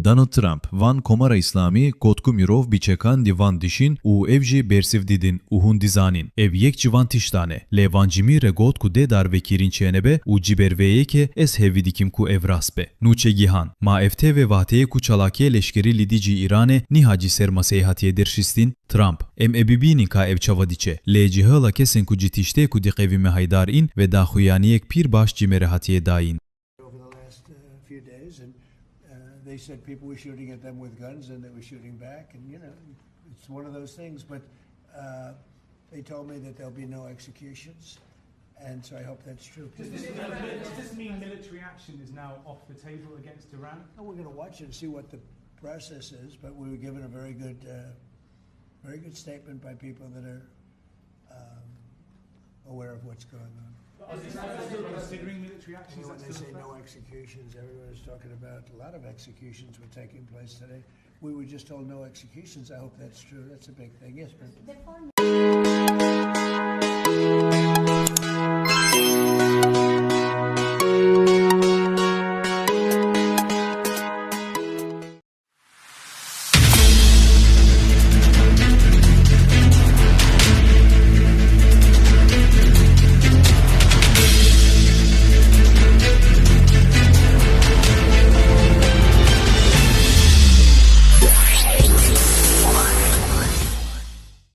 Donald Trump van komara İslami kotku mirov biçekan divan dişin u ev jî bersiv didin û hûn dîzanîn. Ev yek civan tiştane. Lê van cimî re got ku dê dar vekirîn çênebe û ciberveyeke ez hevî dikim ku ev rast be. Nûçe gihan. Ma evtê ve vahteyê ku çalakiyê leşkerî li dîcî Îranê niha cî sermaseyê hatiye derşîstin Trump. Em ebibînin ka ev çava diçe. Lê cî hêla kesên ku cî tiştê ku diqevî me haydar în ve daxuyaniyek pîr baş cî me re hatiye dayîn. They said people were shooting at them with guns and they were shooting back, and it's one of those things. But they told me that there'll be no executions, and so I hope that's true. Does this mean military action is now off the table against Iran? And we're going to watch it and see what the process is. But we were given a very good statement by people that are aware of what's going on. Still considering military actions? When they say no executions, everyone is talking about a lot of executions were taking place today. We were just told no executions. I hope that's true. That's a big thing. Yes, but